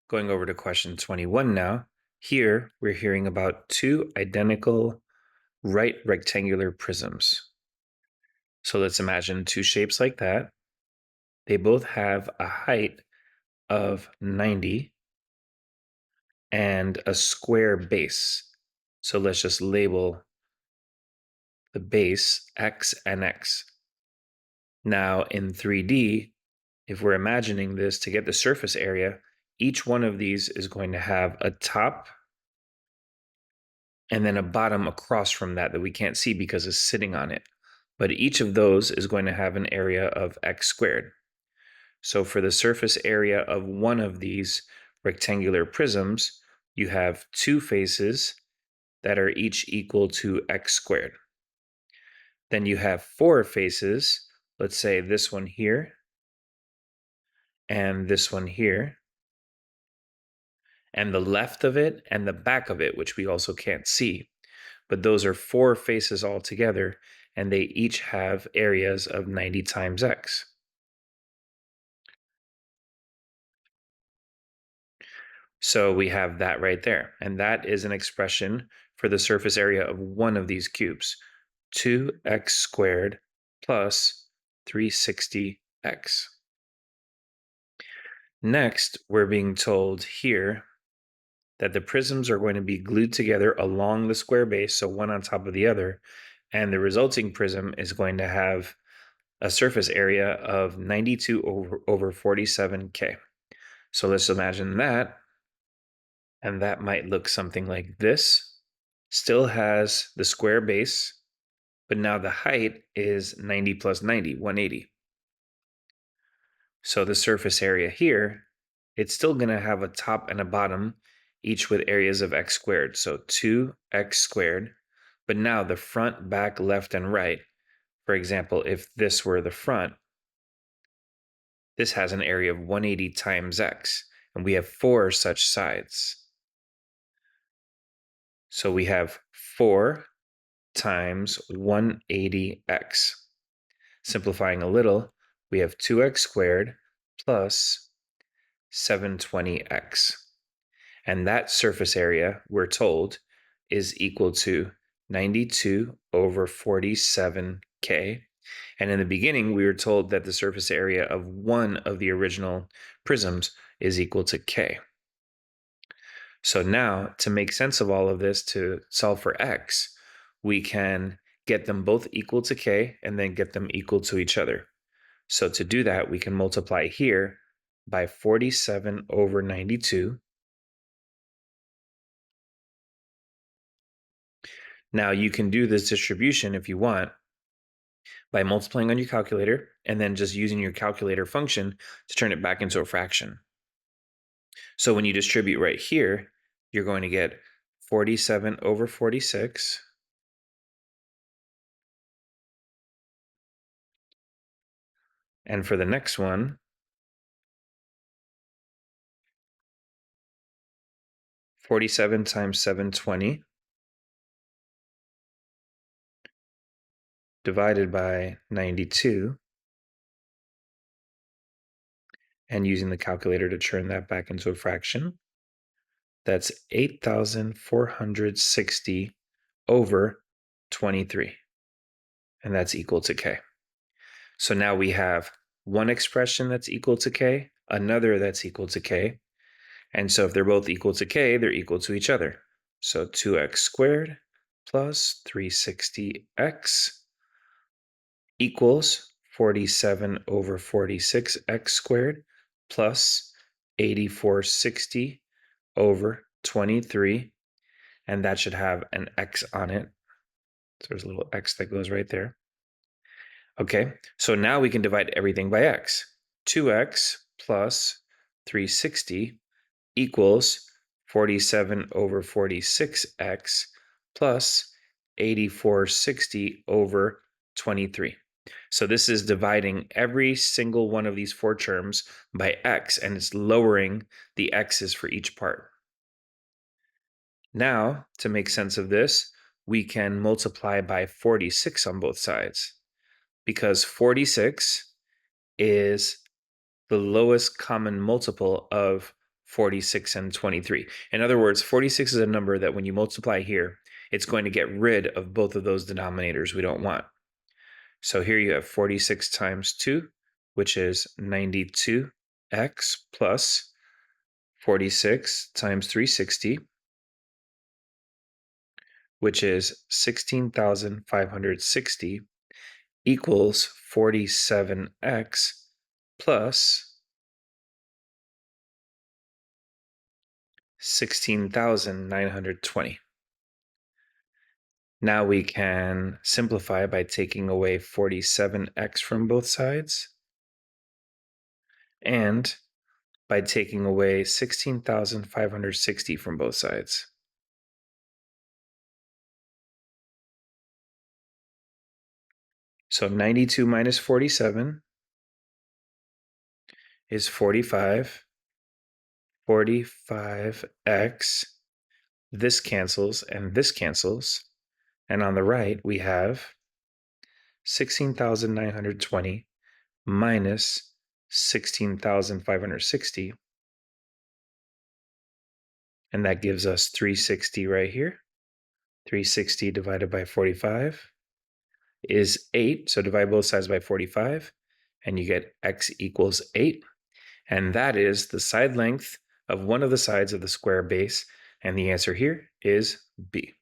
Going over to question 21 now. Here, we're hearing about two identical right rectangular prisms. So let's imagine two shapes like that. They both have a height of 90 and a square base. So let's just label the base x and x. Now in 3D, if we're imagining this to get the surface area, each one of these is going to have a top and then a bottom across from that we can't see because it's sitting on it. But each of those is going to have an area of x squared. So for the surface area of one of these rectangular prisms, you have two faces that are each equal to x squared. Then you have four faces, let's say this one here, and this one here, and the left of it and the back of it, which we also can't see. But those are four faces all together, and they each have areas of 90 times x. So we have that right there, and that is an expression for the surface area of one of these cubes, 2x squared plus 360x. Next, we're being told here that the prisms are going to be glued together along the square base, so one on top of the other, and the resulting prism is going to have a surface area of 92 over 47K. So let's imagine that, and that might look something like this. Still has the square base, but now the height is 90 plus 90, 180. So the surface area here, it's still going to have a top and a bottom, each with areas of x squared. So 2x squared, but now the front, back, left, and right. For example, if this were the front, this has an area of 180 times x, and we have four such sides. So we have 4 times 180x. Simplifying a little, we have 2x squared plus 720x. And that surface area, we're told, is equal to 92 over 47K. And in the beginning, we were told that the surface area of one of the original prisms is equal to K. So now, to make sense of all of this, to solve for x, we can get them both equal to k and then get them equal to each other. So to do that, we can multiply here by 47 over 92. Now you can do this distribution if you want by multiplying on your calculator and then just using your calculator function to turn it back into a fraction. So when you distribute right here, you're going to get 47 over 46. And for the next one, 47 times 720 divided by 92, and using the calculator to turn that back into a fraction, that's 8,460 over 23, and that's equal to k. So now we have one expression that's equal to k, another that's equal to k, and so if they're both equal to k, they're equal to each other. So 2x squared plus 360x equals 47 over 46x squared plus 8460 over 23, and that should have an x on it. So there's a little x that goes right there. Okay, so now we can divide everything by x. 2x plus 360 equals 47 over 46x plus 8460 over 23. So this is dividing every single one of these four terms by x, and it's lowering the x's for each part. Now, to make sense of this, we can multiply by 46 on both sides, because 46 is the lowest common multiple of 46 and 23. In other words, 46 is a number that when you multiply here, it's going to get rid of both of those denominators we don't want. So here you have 46 times 2, which is 92x plus 46 times 360, which is 16,560, equals 47x plus 16,920. Now we can simplify by taking away 47x from both sides and by taking away 16,560 from both sides. So 92 minus 47 is 45. 45x, this cancels and this cancels. And on the right, we have 16,920 minus 16,560. And that gives us 360 right here. 360 divided by 45 is 8. So divide both sides by 45, and you get x equals 8. And that is the side length of one of the sides of the square base. And the answer here is B.